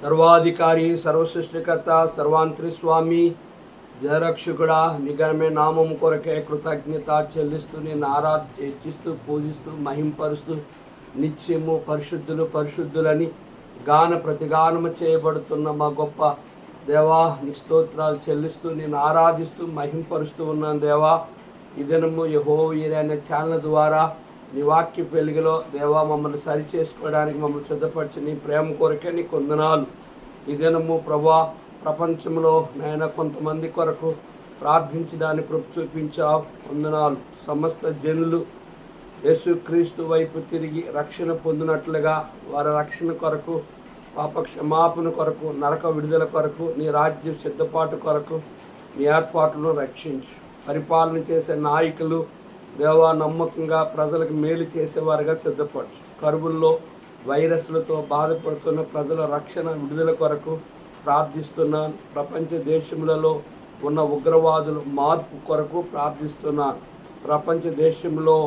సర్వాధికారి, సర్వసృష్టికర్త, సర్వాంతరిస్వామి, జయరక్షకుడా, నిఘనమే నామం కొరకే కృతజ్ఞత చెల్లిస్తూ నేను హెచ్చిస్తూ పూజిస్తూ మహింపరుస్తూ నిత్యము పరిశుద్ధులని ప్రతిగానము చేయబడుతున్న మా గొప్ప దేవా, నీ స్తోత్రాలు చెల్లిస్తూ నేను ఆరాధిస్తూ మహింపరుస్తూ ఉన్నాను. దేవా, ఈ దినము యెహోవా అనే ఛానల్ ద్వారా నీ వాక్య వెలుగులో దేవా మమ్మల్ని సరి చేసుకోవడానికి మమ్మల్ని సిద్ధపరిచి నీ ప్రేమ కొరకే నీ వందనాలు. ఈ దినము ప్రభా, ప్రపంచంలో నాయన కొంతమంది కొరకు ప్రార్థించడానికి కృప చూపించావు, వందనాలు. సమస్త జనులు యేసుక్రీస్తు వైపు తిరిగి రక్షణ పొందినట్లుగా వారి రక్షణ కొరకు, పాప క్షమాపణ కొరకు, నరక విడుదల కొరకు, నీ రాజ్యం సిద్ధపాటు కొరకు నీ ఏర్పాట్లను రక్షించు. పరిపాలన చేసే నాయకులు దేవా నమ్మకంగా ప్రజలకు మేలు చేసేవారుగా సిద్ధపరచు. కరువుల్లో వైరస్లతో బాధపడుతున్న ప్రజల రక్షణ విడుదల కొరకు ప్రార్థిస్తున్నాను. ప్రపంచ దేశములలో ఉన్న ఉగ్రవాదుల మార్పు కొరకు ప్రార్థిస్తున్నాను. ప్రపంచ దేశంలో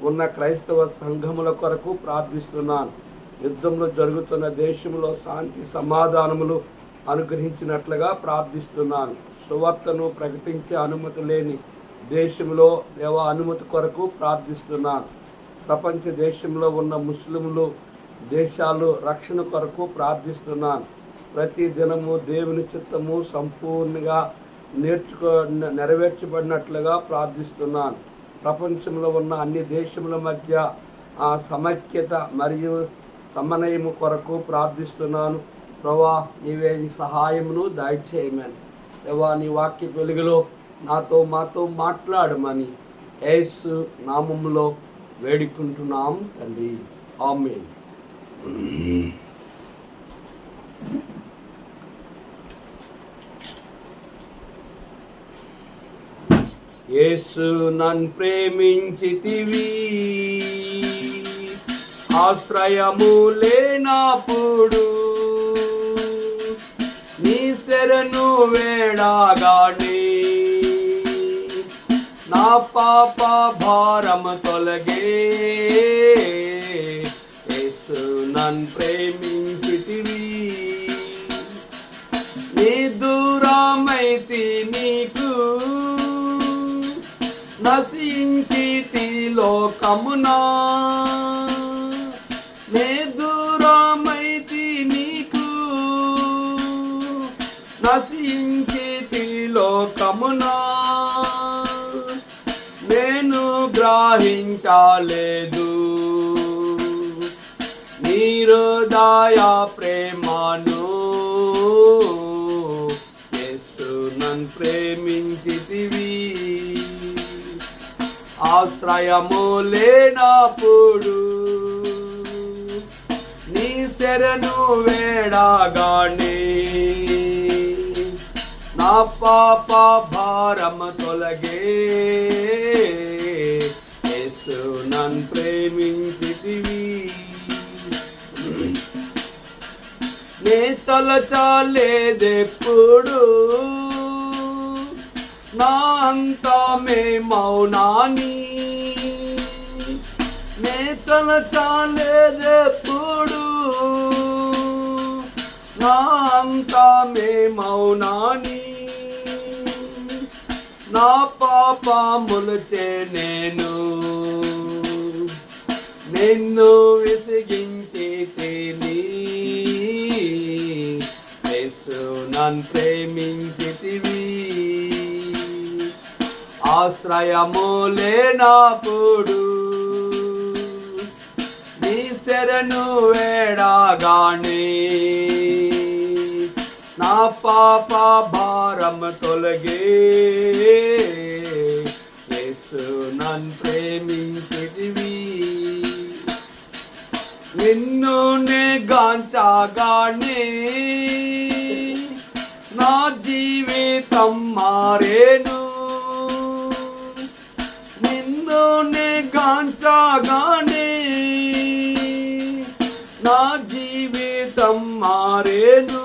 ఉన్న క్రైస్తవ సంఘముల కొరకు ప్రార్థిస్తున్నాను. యుద్ధంలో జరుగుతున్న దేశంలో శాంతి సమాధానములు అనుగ్రహించినట్లుగా ప్రార్థిస్తున్నాను. సువార్తను ప్రకటించే అనుమతి లేని దేశంలో దేవా అనుమతి కొరకు ప్రార్థిస్తున్నాను. ప్రపంచ దేశంలో ఉన్న ముస్లింలు దేశాలు రక్షణ కొరకు ప్రార్థిస్తున్నాను. ప్రతి దినము దేవుని చిత్తము సంపూర్ణంగా నెరవేర్చబడినట్లుగా ప్రార్థిస్తున్నాను. ప్రపంచంలో ఉన్న అన్ని దేశముల మధ్య సమైక్యత మరియు సమన్వయము కొరకు ప్రార్థిస్తున్నాను. ప్రభా, నీవే నీ సహాయమును దయచేయమని దేవా నీ వాక్య వెలుగులో మాతో మాట్లాడమని యేసు నామములో వేడుకుంటున్నాం తండ్రి, ఆమేన్. యేసు నన్ను ప్రేమించితివి, ఆశ్రయము లేనప్పుడు నీ శరణు వేడగానే నా పాప భారము తొలగే. యేసు నన్ను ప్రేమించితివి, నీ దూరమైతి నీకు నశించితి లోకమునా. నే దూరమైతి నీకు నశించితి లోకమునా. నేను గ్రహించలేదు నీ హృదయ ప్రేమను. యేసు నన్ను ప్రేమించితివి, ఆశ్రయము లేనప్పుడు నీ శరణు వేడగానే నా పాప భారము తొలగే. యేసు నన్ను ప్రేమించితివి, నే తలచలేదెప్పుడు నా అంతమే మౌనాన్ని. నే తలచలేదెప్పుడు నా అంతమే మౌనాన్ని. నా పాపములచే నేను నిన్ను విసిగించితిని. యేసు నన్ను ప్రేమించితివి, ఆశ్రయము లేనప్పుడు నీ శరణు వేడగానే నా పాప భారము తొలగే. యేసు నన్ను ప్రేమించితివి, నిన్ను నే గాంచగానే నా జీవితం మారేను. నిన్ను నే గాంచగానే నా జీవితం మారేను.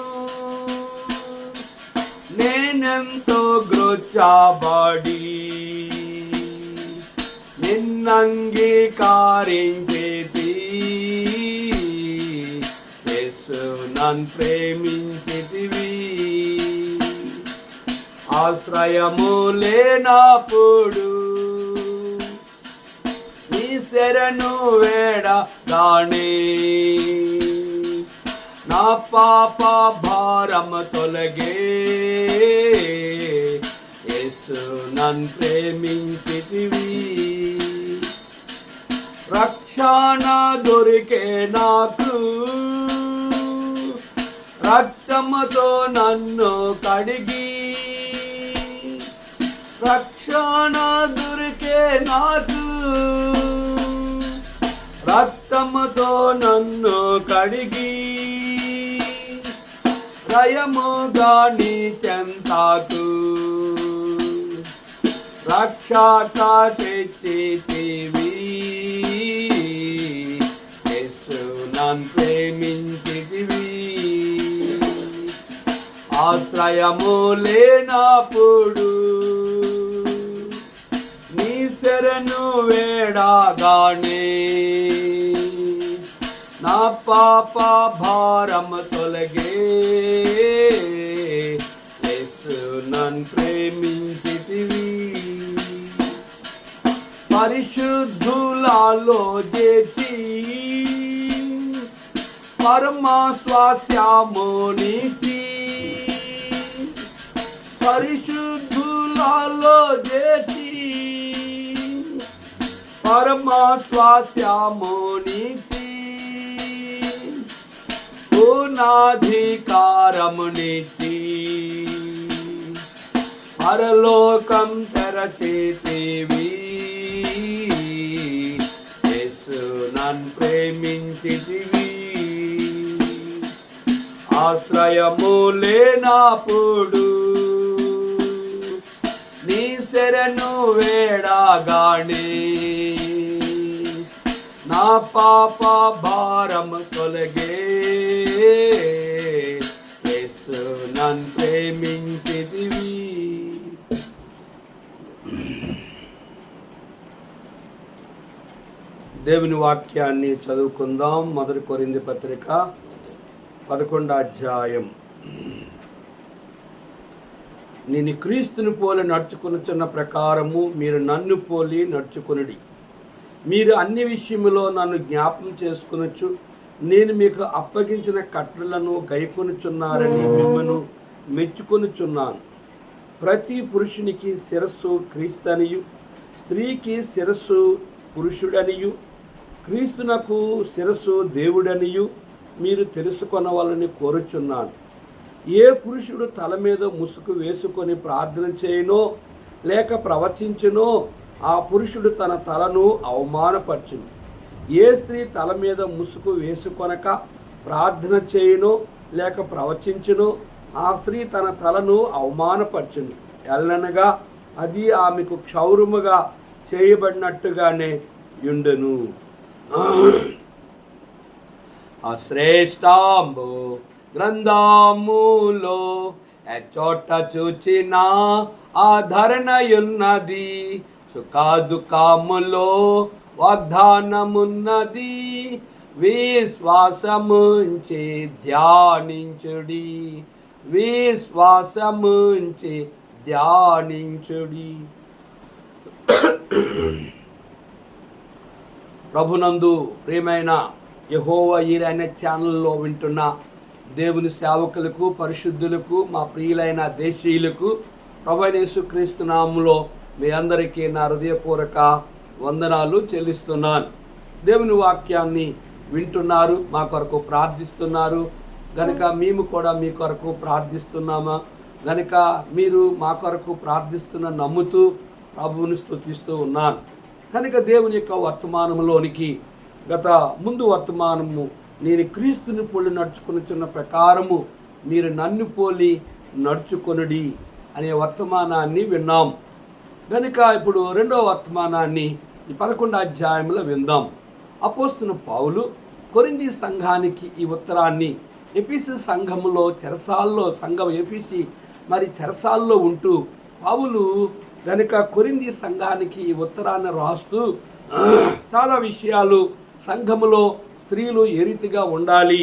నేనెంతో గ్రోచబడి నిన్నంగీకరించేది. యేసు నన్ను ప్రేమించి ఆశ్రయము లేనప్పుడు నీ శరణు వేడగానే నా పాప భారము తొలగే. యేసు నన్ను ప్రేమించితివి, రక్షణ దొరికే నాకు, రక్తముతో నన్ను కడిగి. రక్షణ దొరికే నాకు, రక్తముతో నన్ను కడిగి. రయముగా నీ చెంతాకు రక్షక తెచ్చితివి. యేసు నన్ను ప్రేమించితివి, ఆశ్రయము లేనప్పుడు నీ శరణు వేడగానే నా పాప భారము తొలగే. యేసు నన్ను ప్రేమించితివి, పరిశుద్ధులలో చేర్చి పరమ స్వాస్థ్యమునిచ్చి. పరిశుద్ధులలో చేర్చి పరమ స్వాస్థ్యమునిచ్చి. పూర్ణాధికారమునిచ్చి పరలోకం తెరచేతివి. యేసు నన్ను ప్రేమించితివి, ఆశ్రయము లేనప్పుడు నీ శరణు వేడగానే నా పాప భారము తొలగే. యేసు నన్ను ప్రేమించితివి. దేవుని వాక్యాన్ని చదువుకుందాం. మొదటి కొరింథీ పత్రిక 11వ అధ్యాయం. నేను క్రీస్తుని పోలి నడుచుకొనుచున్న ప్రకారము మీరు నన్ను పోలి నడుచుకొనుడి. మీరు అన్ని విషయములో నన్ను జ్ఞాపకం చేసుకొనొచ్చు. నేను మీకు అప్పగించిన కట్టడలను గైకొనుచున్నారని మిమ్మను మెచ్చుకొనుచున్నాను. ప్రతి పురుషునికి శిరస్సు క్రీస్తనియు, స్త్రీకి శిరస్సు పురుషుడనియు, క్రీస్తునకు శిరస్సు దేవుడనియు మీరు తెలుసుకొనవాలని కోరుచున్నాను. ఏ పురుషుడు తల మీద ముసుగు వేసుకొని ప్రార్థన చేయనో లేక ప్రవచించునో ఆ పురుషుడు తన తలను అవమానపరచును. ఏ స్త్రీ తల మీద ముసుగు వేసుకొనక ప్రార్థన చేయనో లేక ప్రవచించునో ఆ స్త్రీ తన తలను అవమానపరచును. ఎల్లనగా అది ఆమెకు క్షౌరముగా చేయబడినట్టుగానే యుండును. ఆ శ్రేష్ఠాంబు గ్రంథములో ఎచ్చోట చూచిన ఆధరణయున్నది, సుఖదుఖములో వాగ్దానమున్నది. విశ్వాసముంచి ధ్యానించుడి, విశ్వాసముంచి ధ్యానించుడి. ప్రభునందు ప్రియమైన యెహోవా ఈరే అనే ఛానల్లో వింటున్న దేవుని సేవకులకు, పరిశుద్ధులకు, మా ప్రియులైన దేశీయులకు ప్రభువైన యేసుక్రీస్తు నామములో మీ అందరికీ నా హృదయపూర్వక వందనాలు చెల్లిస్తున్నాను. దేవుని వాక్యాన్ని వింటున్నారు, మా కొరకు ప్రార్థిస్తున్నారు గనుక మేము కూడా మీ కొరకు ప్రార్థిస్తున్నామా గనుక మీరు మా కొరకు ప్రార్థిస్తున్న నమ్ముతూ ప్రభువుని స్తుతిస్తూ ఉన్నాను. కనుక దేవుని యొక్క వర్తమానంలోనికి గత ముందు వర్తమానము నేను క్రీస్తుని పోలి నడుచుకొనుచున్న ప్రకారము మీరు నన్ను పోలి నడుచుకొనుడి అనే వర్తమానాన్ని విన్నాం. కనుక ఇప్పుడు రెండవ వర్తమానాన్ని ఈ 11వ అధ్యాయంలో విందాం. అపోస్తలుడైన పౌలు కొరింథీ సంఘానికి ఈ ఉత్తరాన్ని ఎఫెసు సంఘములో చెరసాల్లో సంఘం ఎఫెసు మరి చెరసాల్లో ఉంటూ పౌలు గనుక కొరింథీ సంఘానికి ఈ ఉత్తరాన్ని రాస్తూ చాలా విషయాలు సంఘములో స్త్రీలు ఏ రీతిగా ఉండాలి,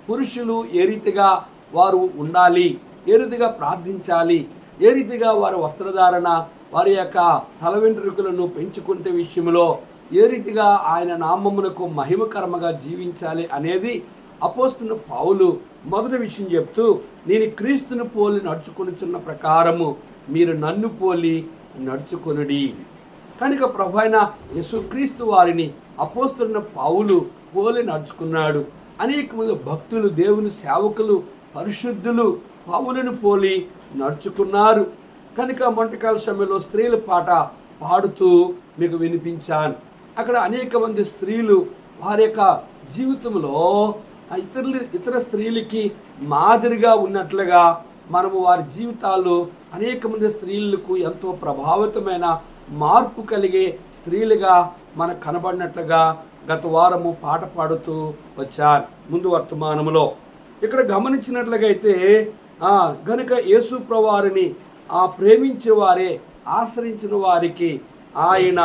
పురుషులు ఏ రీతిగా వారు ఉండాలి, ఏ రీతిగా ప్రార్థించాలి, ఏ రీతిగా వారి వస్త్రధారణ, వారి యొక్క తల వెంట్రుకలను పెంచుకుంటే విషయంలో ఏ రీతిగా ఆయన నామమునకు మహిమకరముగా జీవించాలి అనేది అపోస్తలుడైన పౌలు మొదటి విషయం చెప్తూ, నేను క్రీస్తును పోలి నడుచుకొనుచున్న ప్రకారము మీరు నన్ను పోలి నడుచుకొనుడి. కనుక ప్రభువైన యేసుక్రీస్తు వారిని అపోస్తలుడైన పౌలు పోలి నడుచుకున్నాడు. అనేక మంది భక్తులు, దేవుని సేవకులు, పరిశుద్ధులు పౌలును పోలి నడుచుకున్నారు. కనుక వంటకాల సమయంలో స్త్రీల పాట పాడుతూ మీకు వినిపించాను. అక్కడ అనేక మంది స్త్రీలు వారి యొక్క జీవితంలో ఇతర స్త్రీలకి మాదిరిగా ఉన్నట్లుగా మనము వారి జీవితాల్లో అనేక మంది స్త్రీలకు ఎంతో ప్రభావితమైన మార్పు కలిగే స్త్రీలుగా మనకు కనబడినట్లుగా గత వారము పాట పాడుతూ వచ్చారు. ముందు వర్తమానములో ఇక్కడ గమనించినట్లుగా అయితే గనుక యేసు ప్రభువారిని ప్రేమించే వారే ఆశ్రయించిన వారికి ఆయన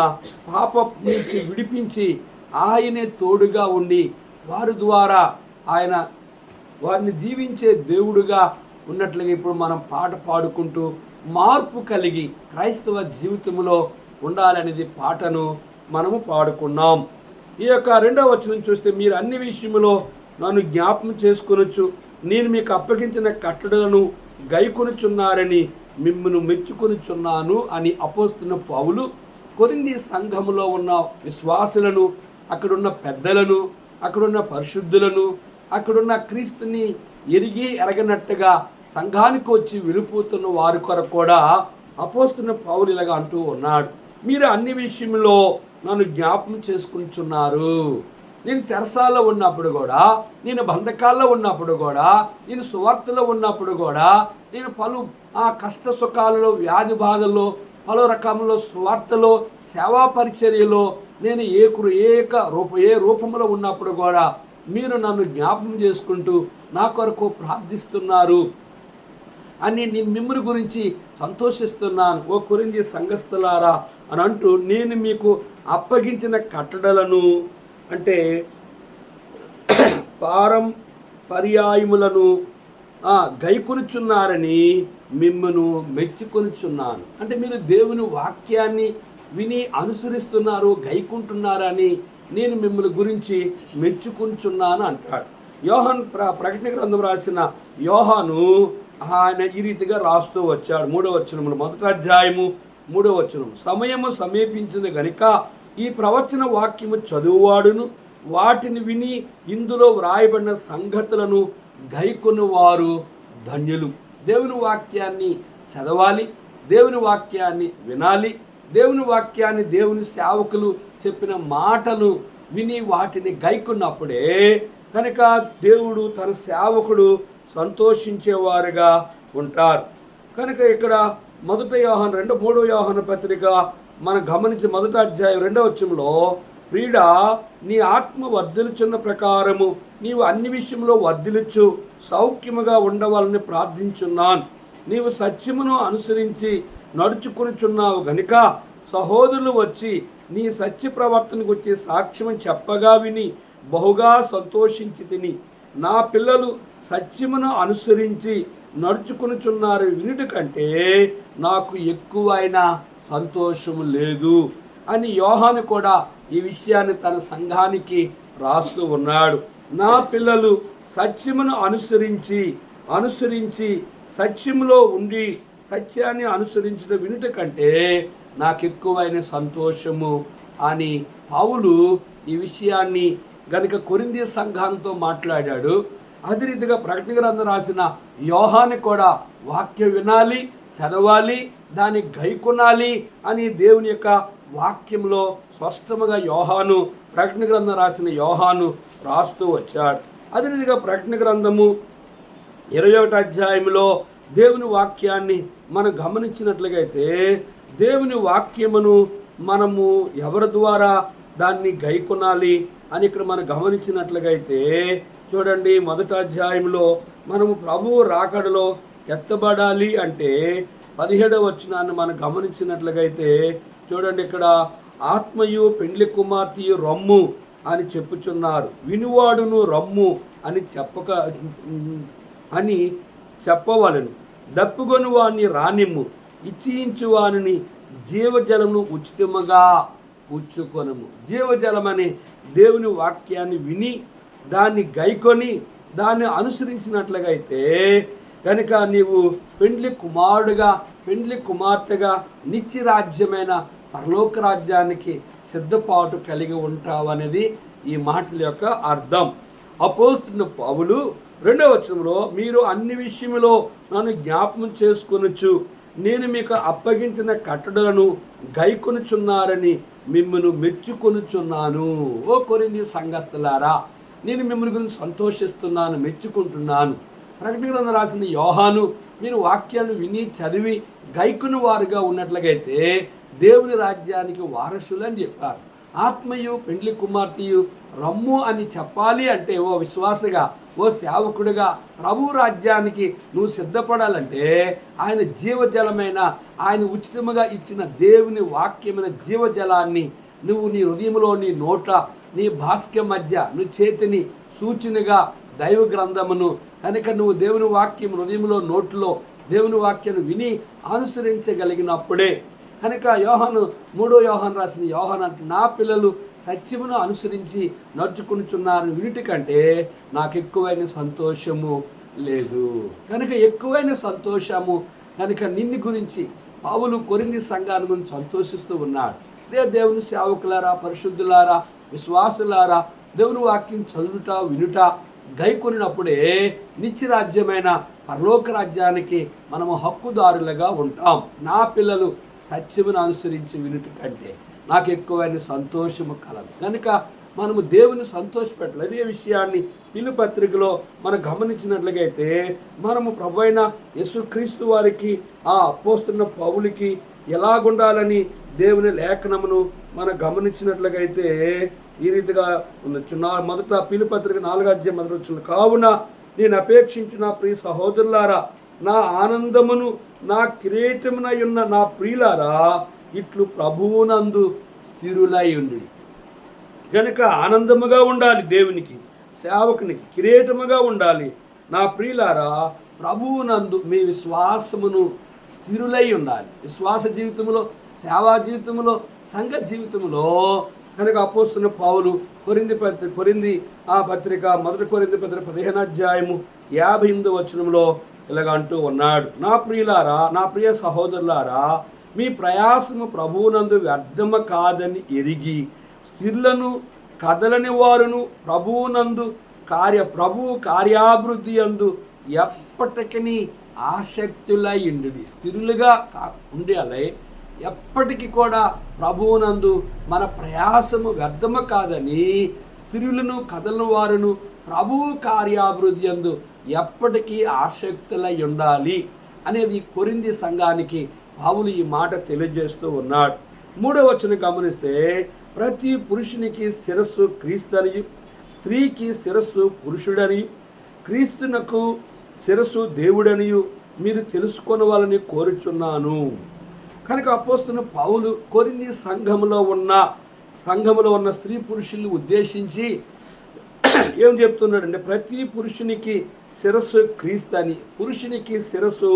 పాప నుంచి విడిపించి ఆయనే తోడుగా ఉండి వారి ద్వారా ఆయన వారిని దీవించే దేవుడుగా ఉన్నట్లుగా ఇప్పుడు మనం పాట పాడుకుంటూ మార్పు కలిగి క్రైస్తవ జీవితంలో ఉండాలనేది పాటను మనము పాడుకున్నాం. ఈ యొక్క 2వ వచనం చూస్తే, మీరు అన్ని విషయములో నన్ను జ్ఞాపకం చేసుకొనొచ్చు, నేను మీకు అప్పగించిన కట్టడలను గైకొనుచున్నారని మిమ్మును మెచ్చుకొనుచున్నాను అని అపోస్తలుడైన పౌలు కొరింథీ సంఘములో ఉన్న విశ్వాసులను, అక్కడున్న పెద్దలను, అక్కడున్న పరిశుద్ధులను, అక్కడున్న క్రీస్తుని ఎరగనట్టుగా సంఘానికి వచ్చి వెళ్ళిపోతున్న వారి కొరకు కూడా అపోస్తలుడైన పౌలు ఇలాగా అంటూ ఉన్నాడు, మీరు అన్ని విషయంలో నన్ను జ్ఞాపకం చేసుకుంటున్నారు. నేను చెరసాల్లో ఉన్నప్పుడు కూడా, నేను బంధకాల్లో ఉన్నప్పుడు కూడా, నేను సువార్తలో ఉన్నప్పుడు కూడా, నేను పలు కష్ట సుఖాలలో, వ్యాధి బాధల్లో, పలు రకముల సువార్తలో, సేవా పరిచర్యలో నేను ఏ రూపంలో ఉన్నప్పుడు కూడా మీరు నన్ను జ్ఞాపకం చేసుకుంటూ నా కొరకు ప్రార్థిస్తున్నారు అని నేను మిమ్మల్ని గురించి సంతోషిస్తున్నాను. ఓ కొరింథీ సంఘస్థులారా అని అంటూ, నేను మీకు అప్పగించిన కట్టడలను అంటే పర్యాయములను గైకొనుచున్నారని మిమ్మను మెచ్చుకొనుచున్నాను. అంటే మీరు దేవుని వాక్యాన్ని విని అనుసరిస్తున్నారు, గైకుంటున్నారని నేను మిమ్మల్ని గురించి మెచ్చుకుంటున్నాను అంటాడు. యోహాను ప్రకటన గ్రంథం రాసిన యోహాను ఆయన ఈ రీతిగా రాస్తూ వచ్చాడు. 3వ వచనములు, 1వ అధ్యాయము 3వ వచనం, సమయము సమీపించింది గనుక ఈ ప్రవచన వాక్యము చదువువాడును వాటిని విని ఇందులో వ్రాయబడిన సంగతులను గైకొను వారు ధన్యులు. దేవుని వాక్యాన్ని చదవాలి, దేవుని వాక్యాన్ని వినాలి, దేవుని వాక్యాన్ని దేవుని సేవకులు చెప్పిన మాటలు విని వాటిని గైకొన్నప్పుడే కనుక దేవుడు తన సేవకుడు సంతోషించేవారుగా ఉంటారు. కనుక ఇక్కడ 1 యోహాను 3వ యోహాను పత్రిక మనం గమనించి 1వ అధ్యాయం 2వ వచనంలో, ప్రియుడా నీ ఆత్మ వర్ధిల్చున్న ప్రకారము నీవు అన్ని విషయంలో వర్ధిల్చు సౌఖ్యముగా ఉండవాలని ప్రార్థించున్నాను. నీవు సత్యమును అనుసరించి నడుచుకొనుచున్నావు గనుక సహోదరులు వచ్చి నీ సత్య ప్రవర్తనకు వచ్చే సాక్ష్యం చెప్పగా విని బహుగా సంతోషించి తిని, నా పిల్లలు సత్యమును అనుసరించి నడుచుకొనుచున్నారు వినుట కంటే నాకు ఎక్కువైన సంతోషము లేదు అని యోహాను కూడా ఈ విషయాన్ని తన సంఘానికి రాస్తూ ఉన్నాడు. నా పిల్లలు సత్యమును అనుసరించి సత్యములో ఉండి సత్యాన్ని అనుసరించడం వినుట కంటే నాకు ఎక్కువైన సంతోషము అని పౌలు ఈ విషయాన్ని గనుక కొరింథీ సంఘంతో మాట్లాడాడు. అదే రీతిగా ప్రకటన గ్రంథం రాసిన యోహాను కూడా వాక్యం వినాలి, చదవాలి, దాన్ని గైకొనాలి అని దేవుని యొక్క వాక్యంలో స్పష్టముగా యోహాను ప్రకటన గ్రంథం రాసిన యోహాను రాస్తూ వచ్చాడు. అదే రీతిగా ప్రకటన గ్రంథము 21వ అధ్యాయంలో దేవుని వాక్యాన్ని మనం గమనించినట్లుగైతే దేవుని వాక్యమును మనము ఎవరి ద్వారా దాన్ని గైకొనాలి అని ఇక్కడ మనం గమనించినట్లుగైతే చూడండి, 1వ అధ్యాయంలో మనము ప్రభువు రాకడలో ఎత్తబడాలి అంటే 17వ వచనాన్ని మనం గమనించినట్లుగైతే చూడండి, ఇక్కడ ఆత్మయు పెండ్లి కుమార్తెయు రమ్ము అని చెప్పుచున్నారు, వినువాడును రమ్ము అని చెప్పవలను, దప్పుకొని వాడిని రానిమ్ము, ఇచ్చించు వాని జీవజలమును ఉచితముగా పుచ్చుకొనము. జీవజలమని దేవుని వాక్యాన్ని విని దాన్ని గైకొని దాన్ని అనుసరించినట్లుగా అయితే కనుక నీవు పెండ్లి కుమారుడుగా పెండ్లి కుమార్తెగా నిత్యరాజ్యమైన పరలోక రాజ్యానికి సిద్ధపాటు కలిగి ఉంటావనేది ఈ మాటల యొక్క అర్థం. అపోస్తలుడైన పౌలు 2వ వచనంలో, మీరు అన్ని విషయములో నన్ను జ్ఞాపకం చేసుకొనొచ్చు, నేను మీకు అప్పగించిన కట్టడలను గైకొనుచున్నారని మిమ్మల్ని మెచ్చుకొనుచున్నాను. ఓ కొరింథీ సంఘస్థులారా, నేను మిమ్మల్ని గురించి సంతోషిస్తున్నాను, మెచ్చుకుంటున్నాను. ప్రకటన గ్రంథం రాసిన యోహాను, మీరు వాక్యాన్ని విని చదివి గైకుని వారుగా ఉన్నట్లయితే దేవుని రాజ్యానికి వారసులు అని చెప్పారు. ఆత్మయు పెండ్లి కుమార్తెయు రమ్ము అని చెప్పాలి అంటే ఓ విశ్వాసగా, ఓ సేవకుడిగా ప్రభు రాజ్యానికి నువ్వు సిద్ధపడాలంటే ఆయన జీవజలమైన, ఆయన ఉచితముగా ఇచ్చిన దేవుని వాక్యమైన జీవజలాన్ని నువ్వు నీ హృదయంలో, నీ నోట, నీ భాస్క్యం మధ్య నువ్వు చేతిని సూచనగా దైవ గ్రంథమును కనుక నువ్వు దేవుని వాక్యం హృదయంలో, నోట్లో దేవుని వాక్యాన్ని విని అనుసరించగలిగినప్పుడే కనుక యోహాను 3వ యోహాను రాసిన యోహాను అంటే, నా పిల్లలు సత్యమును అనుసరించి నడుచుకునిచున్నారని వినుటి కంటే నాకు ఎక్కువైన సంతోషము లేదు. కనుక ఎక్కువైన సంతోషము కనుక నిన్ను గురించి పౌలు కొరింథీ సంఘాన్ని గురించి సంతోషిస్తూ ఉన్నాడు. దేవుని సేవకులారా, పరిశుద్ధులారా, విశ్వాసులారా, దేవుని వాక్యం చదువుట, వినుట, గైకొనినప్పుడే నిత్యరాజ్యమైన పరలోక రాజ్యానికి మనము హక్కుదారులుగా ఉంటాం. నా పిల్లలు సత్యమును అనుసరించి వినుట కంటే నాకు ఎక్కువైన సంతోషము కలదు. కనుక మనము దేవుని సంతోషపెట్టాలి. అదే విషయాన్ని పిలుపు పత్రికలో మనం గమనించినట్లయితే మనము ప్రభువైన యేసుక్రీస్తు వారికి ఆ అపోస్తలుడైన పౌలుకి ఎలాగుండాలని దేవుని లేఖనమును మనం గమనించినట్లయితే ఈ రీతిగా మొదట పిలుపు పత్రిక 4వ అధ్యాయం మొదటి వచనం, కావున నేను అపేక్షించిన ప్రియ సహోదరులారా, నా ఆనందమును నా కిరీటమునై ఉన్న నా ప్రియులారా, ఇట్లు ప్రభువునందు స్థిరులై ఉండుడి. కనుక ఆనందముగా ఉండాలి, దేవునికి సేవకునికి కిరీటముగా ఉండాలి. నా ప్రియులారా, ప్రభువునందు మీ విశ్వాసమును స్థిరులై ఉండాలి. విశ్వాస జీవితంలో, సేవా జీవితంలో, సంఘ జీవితంలో కనుక అపోస్తలుడైన పౌలు కొరింథీ పత్రిక 1 కొరింథీ పత్రిక 15వ అధ్యాయము 58వ వచనంలో ఇలాగ అంటూ ఉన్నాడు, నా ప్రియులారా, నా ప్రియ సహోదరులారా, మీ ప్రయాసము ప్రభువునందు వ్యర్థము కాదని ఎరిగి స్థిరులను కదలని వారును ప్రభువునందు ప్రభువు కార్యాభివృద్ధి అందు ఎప్పటికీ ఆసక్తులై ఉండుడి. స్థిరులుగా ఉండాలి. ఎప్పటికీ కూడా ప్రభువునందు మన ప్రయాసము వ్యర్థము కాదని స్థిరులను కదలని వారును ప్రభువు కార్యాభివృద్ధి అందు ఎప్పటికీ ఆసక్తులై ఉండాలి అనేది కొరింథీ సంఘానికి పౌలు ఈ మాట తెలియజేస్తూ ఉన్నాడు. 3వ వచనం గమనిస్తే, ప్రతి పురుషునికి శిరస్సు క్రీస్తునియు, స్త్రీకి శిరస్సు పురుషుడనియు, క్రీస్తునకు శిరస్సు దేవుడనియు మీరు తెలుసుకొనవాలని కోరుచున్నాను. కనుక అపోస్తలుడైన పౌలు కొరింథీ సంఘములో ఉన్న స్త్రీ పురుషుల్ని ఉద్దేశించి ఏం చెప్తున్నాడంటే, ప్రతి పురుషునికి శిరస్సు క్రీస్తు అని, పురుషునికి శిరస్సు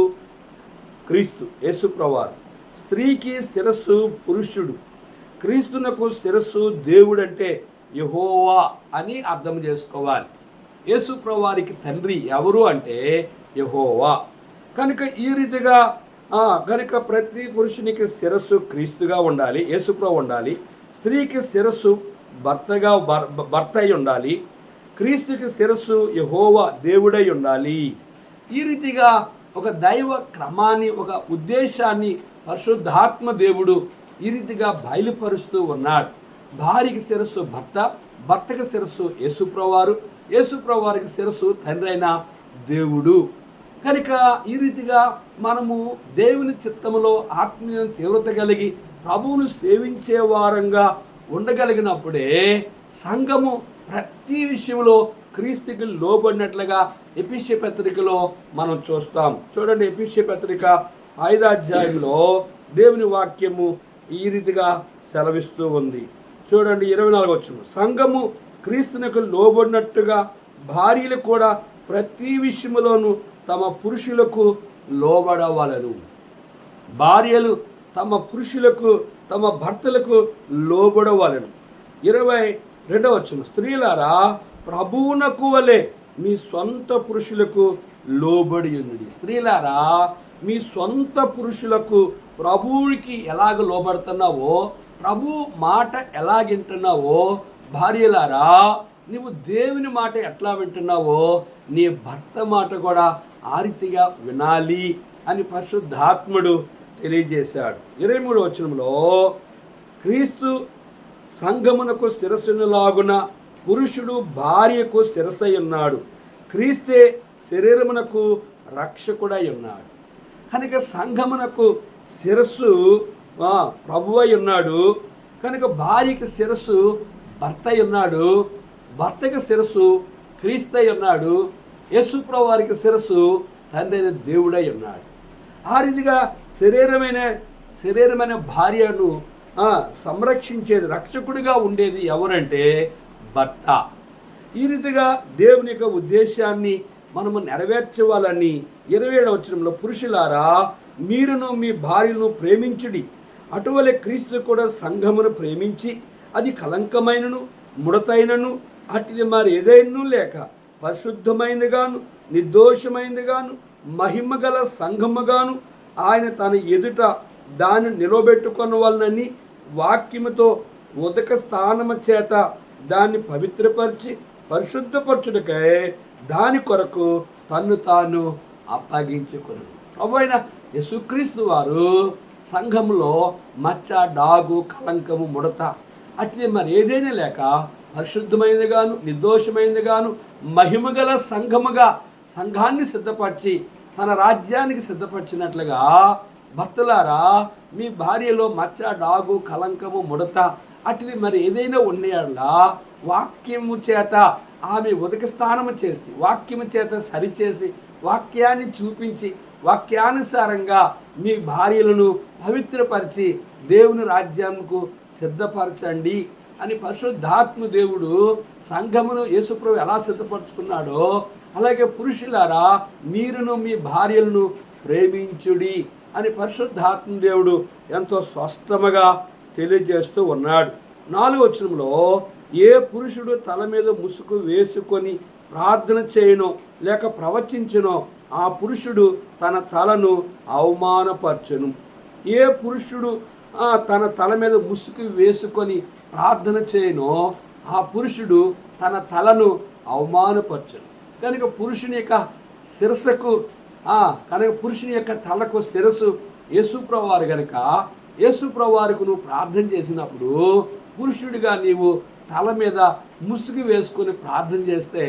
క్రీస్తు యేసుప్రవారు, స్త్రీకి శిరస్సు పురుషుడు, క్రీస్తునకు శిరస్సు దేవుడు అంటే యెహోవా అని అర్థం చేసుకోవాలి. యేసుప్రవారికి తండ్రి ఎవరు అంటే యెహోవా. కనుక ఈ రీతిగా కనుక ప్రతి పురుషునికి శిరస్సు క్రీస్తుగా ఉండాలి, యేసుప్రభు ఉండాలి. స్త్రీకి శిరస్సు భర్త అయి ఉండాలి. క్రీస్తుకి శిరస్సు యెహోవా దేవుడై ఉండాలి. ఈ రీతిగా ఒక దైవ క్రమాన్ని, ఒక ఉద్దేశాన్ని పరిశుద్ధాత్మ దేవుడు ఈ రీతిగా బయలుపరుస్తూ ఉన్నాడు. భార్యకి శిరస్సు భర్త, భర్తకి శిరస్సు యేసుప్రవారు, యేసుప్రవారికి శిరస్సు తండ్రి అయిన దేవుడు. కనుక ఈ రీతిగా మనము దేవుని చిత్తములో ఆత్మీయ తీవ్రత కలిగి ప్రభువును సేవించే వారంగా ఉండగలిగినప్పుడే సంఘము ప్రతి విషయంలో క్రీస్తుకి లోబడినట్లుగా ఎఫెసీ పత్రికలో మనం చూస్తాం. చూడండి, ఎఫెసీ పత్రిక 5వ అధ్యాయంలో దేవుని వాక్యము ఈ రీతిగా సెలవిస్తూ ఉంది. చూడండి 24వ వచనం, సంఘము క్రీస్తునకు లోబడినట్టుగా భార్యలు కూడా ప్రతి విషయంలోనూ తమ పురుషులకు లోబడవలెను. భార్యలు తమ పురుషులకు తమ భర్తలకు లోబడవలెను. 22వ వచనం, స్త్రీలారా ప్రభువునకు వలె మీ సొంత పురుషులకు లోబడి ఉండుడి. స్త్రీలారా మీ సొంత పురుషులకు ప్రభువుకి ఎలాగ లోబడుతున్నావో, ప్రభు మాట ఎలాగింటున్నావో, భార్యలారా నీవు దేవుని మాట ఎట్లా వింటున్నావో నీ భర్త మాట కూడా ఆ రీతిగా వినాలి అని పరిశుద్ధాత్ముడు తెలియజేశాడు. 23వ వచనంలో, క్రీస్తు సంఘమునకు శిరస్సునులాగున పురుషుడు భార్యకు శిరస్సై ఉన్నాడు. క్రీస్తే శరీరమునకు రక్షకుడై ఉన్నాడు. కనుక సంఘమునకు శిరస్సు ప్రభువై ఉన్నాడు. కనుక భార్యకి శిరస్సు భర్త అయి ఉన్నాడు. భర్తకి శిరస్సు క్రీస్తు అయి ఉన్నాడు. యేసు ప్రభు వారికి శిరస్సు తండ్రి అయిన దేవుడై ఉన్నాడు. ఆ రీతిగా శరీరమైన భార్యను సంరక్షించేది, రక్షకుడిగా ఉండేది ఎవరంటే భర్త. ఈ రీతిగా దేవుని యొక్క ఉద్దేశాన్ని మనము నెరవేర్చవాలని 27వ వచనంలో, పురుషులారా మీరును మీ భార్యను ప్రేమించుడి, అటువలే క్రీస్తు కూడా సంఘమును ప్రేమించి అది కలంకమైనను ముడతైనను అట్టిది మరి ఏదైనా లేక పరిశుద్ధమైనదిగాను నిర్దోషమైనదిగాను మహిమగల సంఘముగాను ఆయన తన ఎదుట దాన్ని నిలబెట్టుకున్న వాళ్ళని వాక్యముతో ఉదక స్థానము చేత దాన్ని పవిత్రపరిచి పరిశుద్ధపరచుటకై దాని కొరకు తన్ను తాను అప్పగించుకును. ప్రభు అయిన యేసుక్రీస్తు వారు సంఘంలో మచ్చ, డాగు, కలంకము, ముడత అట్లే మరి ఏదైనా లేక పరిశుద్ధమైనది గాను నిర్దోషమైనది గాను మహిమగల సంఘాన్ని సిద్ధపరిచి తన రాజ్యానికి సిద్ధపరిచినట్లుగా భర్తలారా మీ భార్యలో మచ్చ, డాగు, కలంకము, ముడత అట్వి మరి ఏదైనా ఉన్నాయల్లా వాక్యము చేత ఆమె ఉదక స్థానము చేసి వాక్యము చేత సరిచేసి వాక్యాన్ని చూపించి వాక్యానుసారంగా మీ భార్యలను పవిత్రపరిచి దేవుని రాజ్యానికి సిద్ధపరచండి అని పరిశుద్ధాత్మ దేవుడు సంఘమును యేసుప్రభు ఎలా సిద్ధపరచుకున్నాడో అలాగే పురుషులారా మీరును మీ భార్యలను ప్రేమించుడి అని పరిశుద్ధాత్మ దేవుడు ఎంతో స్పష్టంగా తెలియజేస్తూ ఉన్నాడు. 4వ వచనంలో, ఏ పురుషుడు తల మీద ముసుగు వేసుకొని ప్రార్థన చేయనో లేక ప్రవచించనో ఆ పురుషుడు తన తలను అవమానపరచును. ఏ పురుషుడు తన తల మీద ముసుగు వేసుకొని ప్రార్థన చేయనో ఆ పురుషుడు తన తలను అవమానపరచును. కనుక పురుషుని యొక్క శిరస్సుకు పురుషుని యొక్క తలకు శిరస్సు యేసుప్రభు వారు కనుక యేసుప్రభు వారికి నువ్వు ప్రార్థన చేసినప్పుడు పురుషుడిగా నీవు తల మీద ముసుగు వేసుకొని ప్రార్థన చేస్తే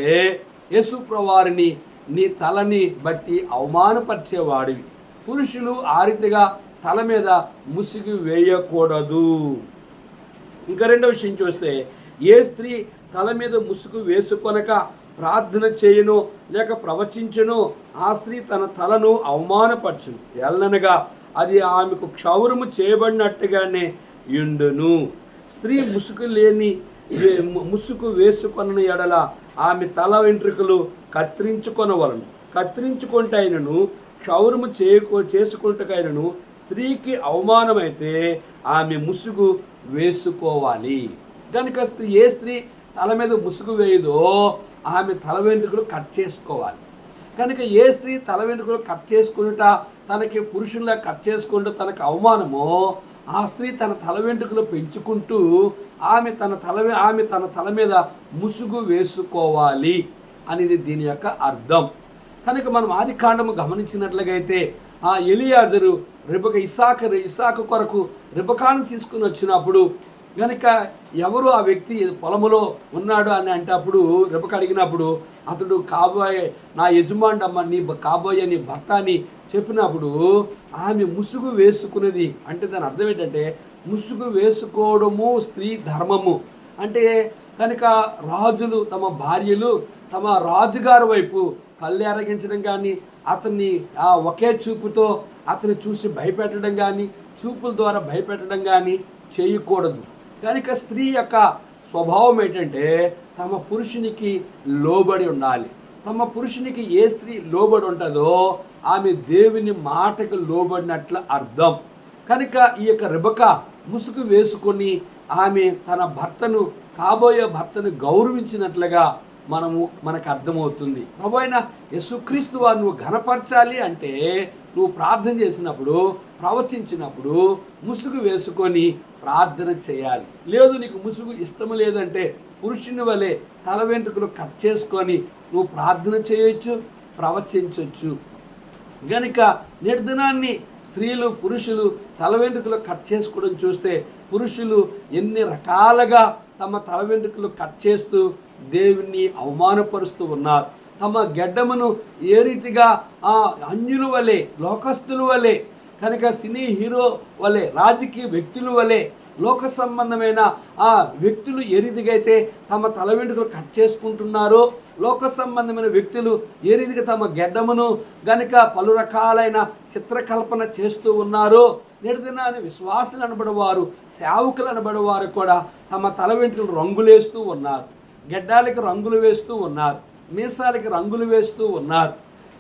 యేసుప్రభు వారిని నీ తలని బట్టి అవమానపరిచేవాడివి. పురుషులు ఆ రీతిగా తల మీద ముసుగు వేయకూడదు. ఇంకా రెండవ విషయం చూస్తే, ఏ స్త్రీ తల మీద ముసుగు వేసుకొనక ప్రార్థన చేయను లేక ప్రవచించను ఆ స్త్రీ తన తలను అవమానపరచును, ఎల్లనగా అది ఆమెకు క్షౌరము చేయబడినట్టుగానే యుండును. స్త్రీ ముసుగు వేసుకొన ఎడల ఆమె తల వెంట్రుకలు కత్తిరించుకొనవలను. కత్తిరించుకుంటైనను క్షౌరము చేసుకుంటకైనను స్త్రీకి అవమానమైతే ఆమె ముసుగు వేసుకోవాలి. కనుక ఏ స్త్రీ తల మీద ముసుగు వేయదో ఆమె తల వెంట్రుకలు కట్ చేసుకోవాలి. కనుక ఏ స్త్రీ తల వెంట్రుకలు కట్ చేసుకునుట తనకి పురుషుల్లా కట్ చేసుకుంటూ తనకు అవమానమో ఆ స్త్రీ తన తల వెంట్రుకలు పెంచుకుంటూ ఆమె తన తల మీద ముసుగు వేసుకోవాలి అనేది దీని యొక్క అర్థం. కనుక మనం ఆది కాండము గమనించినట్లయితే ఆ ఎలియాజరు ఇస్సాకు కొరకు రిబకాను తీసుకుని వచ్చినప్పుడు కనుక ఎవరు ఆ వ్యక్తి పొలములో ఉన్నాడు అని అంటే అప్పుడు రిబక అడిగినప్పుడు అతడు కాబోయే నా యజమానుడమ్మ నీ కాబోయే నీ భర్త అని చెప్పినప్పుడు ఆమె ముసుగు వేసుకున్నది. అంటే దాని అర్థం ఏంటంటే ముసుగు వేసుకోవడము స్త్రీ ధర్మము. అంటే కనుక రాజులు తమ భార్యలు తమ రాజుగారి వైపు కళ్ళు ఎరగించడం కానీ అతన్ని ఒకే చూపుతో అతన్ని చూసి భయపెట్టడం కానీ చూపుల ద్వారా భయపెట్టడం కానీ చేయకూడదు. కనుక స్త్రీ యొక్క స్వభావం ఏంటంటే తమ పురుషునికి లోబడి ఉండాలి. తమ పురుషునికి ఏ స్త్రీ లోబడి ఉంటుందో ఆమె దేవుని మాటకు లోబడినట్లు అర్థం. కనుక ఈ యొక్క రెబెకా ముసుగు వేసుకొని ఆమె తన భర్తను, కాబోయే భర్తను గౌరవించినట్లుగా మనకు అర్థమవుతుంది. ప్రభు అయిన యేసుక్రీస్తు వారు నువ్వు ఘనపరచాలి అంటే నువ్వు ప్రార్థన చేసినప్పుడు, ప్రవచించినప్పుడు ముసుగు వేసుకొని ప్రార్థన చేయాలి. లేదు నీకు ముసుగు ఇష్టం లేదంటే పురుషుని వలె తల వెంట్రుకలు కట్ చేసుకొని నువ్వు ప్రార్థన చేయొచ్చు, ప్రవచించవచ్చు. కనుక నేటి దినాన్ని స్త్రీలు, పురుషులు తల వెంట్రుకలు కట్ చేసుకోవడం చూస్తే పురుషులు ఎన్ని రకాలుగా తమ తల వెంట్రుకలు కట్ చేస్తూ దేవుణ్ణి అవమానపరుస్తూ ఉన్నారు. తమ గెడ్డమును ఏ రీతిగా అన్యుల వలె, లోకస్తుల వలె, కనుక సినీ హీరో వలె, రాజకీయ వ్యక్తుల వలె, లోక సంబంధమైన వ్యక్తులు ఏ రీతిగా అయితే తమ తల వెంట్రుకలు కట్ చేసుకుంటున్నారో, లోక సంబంధమైన వ్యక్తులు ఏ రీతిగా తమ గెడ్డమును గనుక పలు రకాలైన చిత్రకల్పన చేస్తూ ఉన్నారో, నేటి దినాన్ని విశ్వాసులు అనబడేవారు, సేవకులు అనబడేవారు కూడా తమ తల వెంట్రుకలు రంగులేస్తూ ఉన్నారు, గెడ్డాలకి రంగులు వేస్తూ ఉన్నారు, మీసాలకి రంగులు వేస్తూ ఉన్నారు.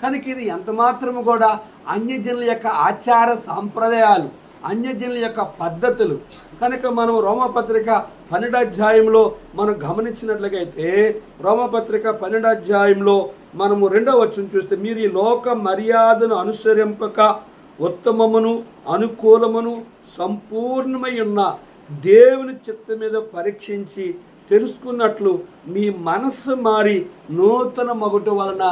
కనుక ఇది ఎంత మాత్రము కూడా అన్యజనుల యొక్క ఆచార సాంప్రదాయాలు, అన్యజనుల యొక్క పద్ధతులు. కనుక మనం రోమపత్రిక 12వ అధ్యాయంలో మనం గమనించినట్లయితే, రోమపత్రిక 12వ అధ్యాయంలో మనము 2వ వచనం చూస్తే, మీరు ఈ లోక మర్యాదను అనుసరింపక ఉత్తమమును అనుకూలమును సంపూర్ణమై ఉన్న దేవుని చిత్తం మీద పరీక్షించి తెలుసుకున్నట్లు మీ మనస్సు మారి నూతన మగుట వలన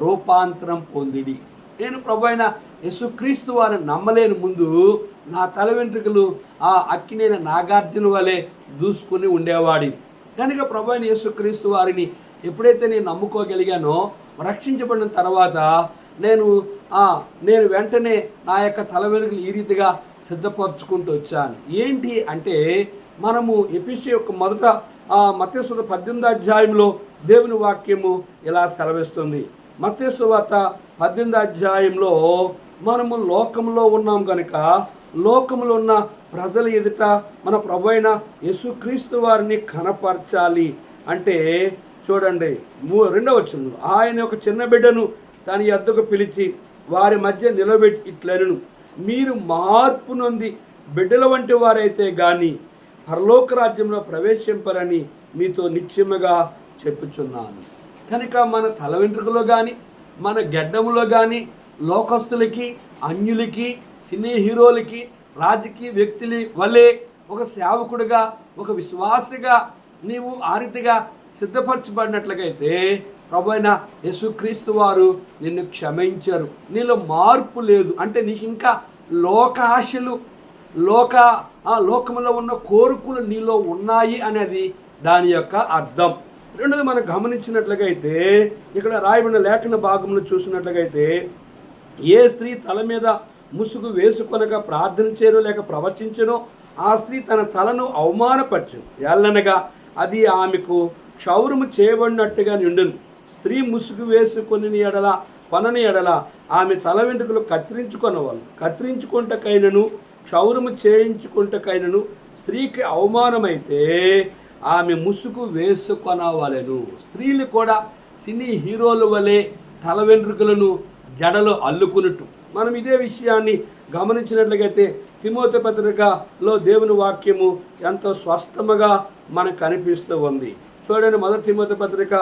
రూపాంతరం పొందిడి. నేను ప్రభు అయిన యేసుక్రీస్తు వారిని నమ్మలేని ముందు నా తల వెంట్రుకలు అక్కినేని నాగార్జున వలె దూసుకుని ఉండేవాడి. కనుక ప్రభు అయిన యేసుక్రీస్తు వారిని ఎప్పుడైతే నేను నమ్ముకోగలిగానో, రక్షించబడిన తర్వాత నేను వెంటనే నా యొక్క తల వెంట్రుకలు ఈ రీతిగా సిద్ధపరచుకుంటూ వచ్చాను. ఏంటి అంటే, మనము ఎఫెసీ యొక్క మత్తయి సువార్త 18వ అధ్యాయంలో దేవుని వాక్యము ఇలా సెలవిస్తుంది. మత్తయి సువార్త 18వ అధ్యాయంలో మనము లోకంలో ఉన్నాం కనుక లోకంలో ఉన్న ప్రజల ఎదుట మన ప్రభు అయిన యేసుక్రీస్తు వారిని కనపరచాలి అంటే, చూడండి 2వ వచనం, ఆయన ఒక చిన్న బిడ్డను తన యొద్దకు పిలిచి వారి మధ్య నిలబెట్టి ఇట్లనెను, మీరు మార్పు నొంది బిడ్డల వంటి వారైతే కానీ పరలోక రాజ్యంలో ప్రవేశింపరని మీతో నిశ్చయముగా చెప్పుచున్నాను. కనుక మన తల వెంట్రుకలో కానీ, మన గెడ్డములో కానీ లోకస్తులకి, అన్యులకి, సినీ హీరోలకి, రాజకీయ వ్యక్తుల వలె ఒక సేవకుడిగా, ఒక విశ్వాసిగా నీవు ఆ రీతిగా సిద్ధపరచబడినట్లయితే ప్రభు అయిన యేసుక్రీస్తు వారు నిన్ను క్షమించరు. నీలో మార్పు లేదు అంటే నీకు ఇంకా లోక ఆశలు, లోకంలో ఉన్న కోరికలు నీలో ఉన్నాయి అనేది దాని యొక్క అర్థం. రెండోది మనం గమనించినట్లయితే, ఇక్కడ రాయబడిన లేఖన భాగంలో చూసినట్లయితే, ఏ స్త్రీ తల మీద ముసుగు వేసుకొనగా ప్రార్థన చేయను లేక ప్రవచించను ఆ స్త్రీ తన తలను అవమానపరచును, ఎల్లనగా అది ఆమెకు క్షౌరము చేయబడినట్టుగా నిండును. స్త్రీ ముసుగు వేసుకొని కొనని ఎడల ఆమె తల వెంట్రుకలు కత్తిరించుకుంటకైనను క్షౌరము చేయించుకుంటకైనను స్త్రీకి అవమానమైతే ఆమె ముసుగు వేసుకొనవలెను. స్త్రీలు కూడా సినీ హీరోల వలె తల వెంట్రుకలను జడలో అల్లుకున్నట్టు మనం ఇదే విషయాన్ని గమనించినట్లయితే తిమోతి పత్రికలో దేవుని వాక్యము ఎంతో స్పష్టముగా మనకు కనిపిస్తూ ఉంది. చూడండి, 1 తిమోతి పత్రిక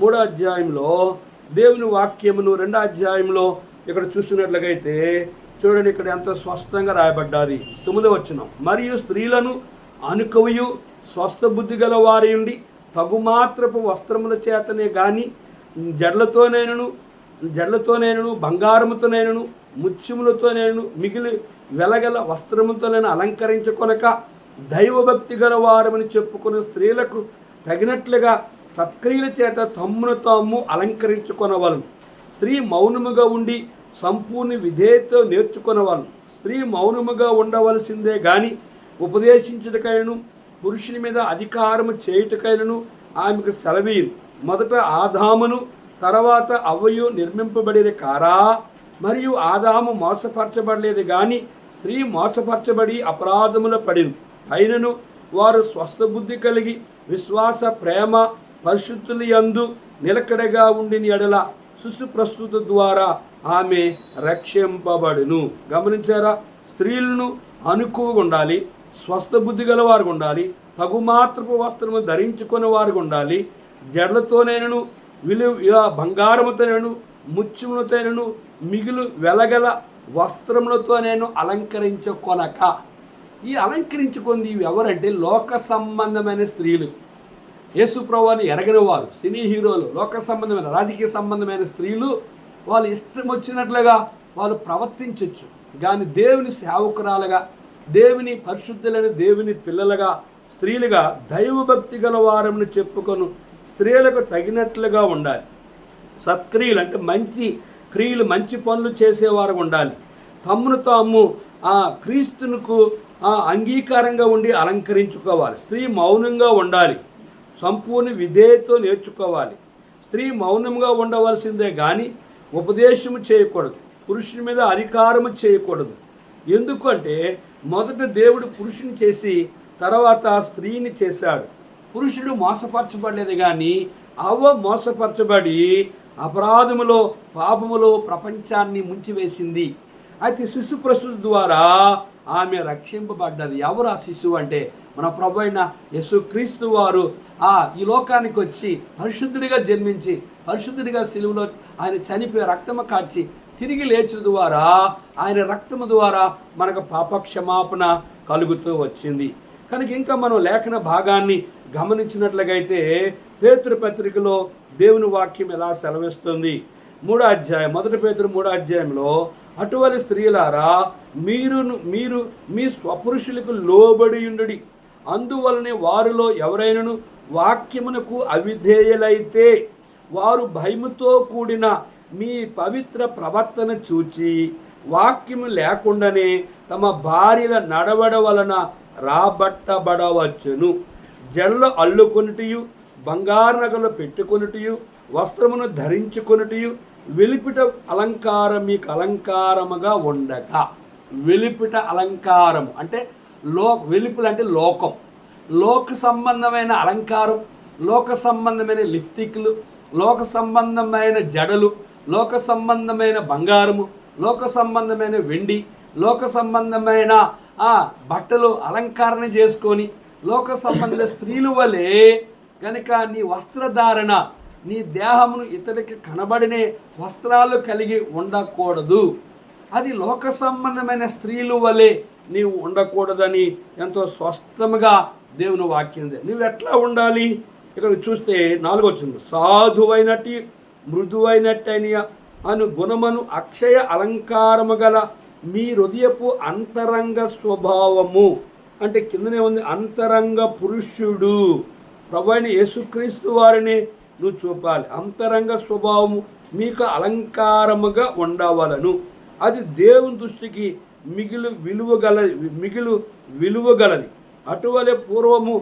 3వ అధ్యాయంలో దేవుని వాక్యమును 2వ అధ్యాయంలో ఇక్కడ చూసినట్లయితే చూడండి, ఇక్కడ ఎంతో స్పష్టంగా రాయబడ్డాది. 9వ వచనం, మరియు స్త్రీలను అనుకవయు స్వస్థ బుద్ధి గల వారి ఉండి తగుమాత్రపు వస్త్రముల చేతనే గాని జడ్లతోనైనను బంగారముతోనైనను ముత్యములతోనైనను మిగిలి వెలగల వస్త్రముతోనైనా అలంకరించుకొనక దైవభక్తి గల వారమని చెప్పుకున్న స్త్రీలకు తగినట్లుగా సత్క్రియల చేత తమ్మును తాము అలంకరించుకొనవలను. స్త్రీ మౌనముగా ఉండి సంపూర్ణ విధేయతతో నేర్చుకొనవలను. స్త్రీ మౌనముగా ఉండవలసిందే గాని ఉపదేశించుటకైనను పురుషుని మీద అధికారము చేయుటకైనను ఆమెకు సెలవీయు. మొదట ఆదామును తర్వాత అవ్వయు నిర్మింపబడిన కారా? మరియు ఆదాము మోసపరచబడలేదు కానీ స్త్రీ మోసపరచబడి అపరాధములో పడిను. అయినను వారు స్వస్థ బుద్ధి కలిగి విశ్వాస, ప్రేమ, పరిశుద్ధుల యందు నిలకడగా ఉండిన ఎడల సుప్రస్తుత ద్వారా ఆమె రక్షింపబడును. గమనించారా? స్త్రీలను అనుకువగా ఉండాలి, స్వస్థ బుద్ధి గలవారు ఉండాలి, తగుమాత్రపు వస్త్రము ధరించుకునే వారు ఉండాలి, జడలతోనైనను బంగారముతోనైనను ముత్యములతోనైనను మిగులు వెలగల వస్త్రములతోనైనా అలంకరించుకొనక. ఈ అలంకరించుకుంది ఎవరంటే లోక సంబంధమైన స్త్రీలు. యేసుప్రభువుని ఎరగని వారు, సినీ హీరోలు, లోక సంబంధమైన రాజకీయ సంబంధమైన స్త్రీలు వాళ్ళు ఇష్టం వచ్చినట్లుగా వాళ్ళు ప్రవర్తించవచ్చు. కానీ దేవుని సేవకురాలుగా, దేవుని పరిశుద్ధులైన దేవుని పిల్లలుగా, స్త్రీలుగా దైవభక్తి గల వారని చెప్పుకొను స్త్రీలకు తగినట్లుగా ఉండాలి. సత్క్రియలు అంటే మంచి క్రియలు, మంచి పనులు చేసేవారు ఉండాలి. తమ్మును తాము క్రీస్తునకు అంగీకారంగా ఉండి అలంకరించుకోవాలి. స్త్రీ మౌనంగా ఉండాలి, సంపూర్ణ విధేయతో నేర్చుకోవాలి. స్త్రీ మౌనంగా ఉండవలసిందే కానీ ఉపదేశము చేయకూడదు, పురుషుని మీద అధికారము చేయకూడదు. ఎందుకంటే మొదట దేవుడు పురుషుని చేసి తర్వాత స్త్రీని చేశాడు. పురుషుడు మోసపరచబడలేదు కానీ అవ్వ మోసపరచబడి అపరాధములో పాపములో ప్రపంచాన్ని ముంచివేసింది. అయితే శిశు ప్రసూతి ద్వారా ఆమె రక్షింపబడ్డది. ఎవరు ఆ శిశువు అంటే మన ప్రభు అయిన యేసుక్రీస్తు వారు ఈ లోకానికి వచ్చి పరిశుద్ధుడిగా జన్మించి పరిశుద్ధుడిగా సిలువలో ఆయన చనిపోయి రక్తము కాచి తిరిగి లేచిన ద్వారా ఆయన రక్తము ద్వారా మనకు పాపక్షమాపణ కలుగుతూ వచ్చింది. కనుక ఇంకా మనం లేఖన భాగాన్ని గమనించినట్లయితే పేతురు పత్రికలో దేవుని వాక్యం ఎలా సెలవిస్తుంది? 3వ అధ్యాయం, 1 పేతురు 3వ అధ్యాయంలో, అటువలి స్త్రీలారా మీరు మీ స్వపురుషులకు లోబడి ఉండుడి, అందువలనే వారిలో ఎవరైనను వాక్యమునకు అవిధేయులైతే వారు భయముతో కూడిన మీ పవిత్ర ప్రవర్తన చూచి వాక్యము లేకుండానే తమ భార్యల నడవడ వలన రాబట్టబడవచ్చును. జడలు అల్లుకొనుటయు, బంగారు నగలు పెట్టుకొనుటయు, వస్త్రమును ధరించుకొనుటయు, వెలిపిట అలంకారం మీకు అలంకారముగా ఉండగా. వెలిపిట అలంకారం అంటే వెలుపులు అంటే లోకం, లోక సంబంధమైన అలంకారం, లోక సంబంధమైన లిప్స్టిక్లు, లోక సంబంధమైన జడలు, లోక సంబంధమైన బంగారము, లోక సంబంధమైన వెండి, లోక సంబంధమైన బట్టలు అలంకరణ చేసుకొని లోక సంబంధ స్త్రీలు వలె కనుక నీ వస్త్రధారణ, నీ దేహమును ఇతడికి కనబడినే వస్త్రాలు కలిగి ఉండకూడదు. అది లోక సంబంధమైన స్త్రీలు వలె నీవు ఉండకూడదని ఎంతో స్పష్టంగా దేవుని వాక్యం. నువ్వు ఎట్లా ఉండాలి? ఇక్కడ చూస్తే 4వ వచనం, సాధువైనట్టి మృదువైనట్టని అను గుణమును అక్షయ అలంకారము గల మీ హృదయపు అంతరంగ స్వభావము. అంటే కిందనే ఉంది అంతరంగ పురుషుడు. ప్రభువైన యేసుక్రీస్తు వారిని నువ్వు చూపాలి. అంతరంగ స్వభావము మీకు అలంకారముగా ఉండవలను. అది దేవుని దృష్టికి మిగులు విలువగలది. అటువలే పూర్వము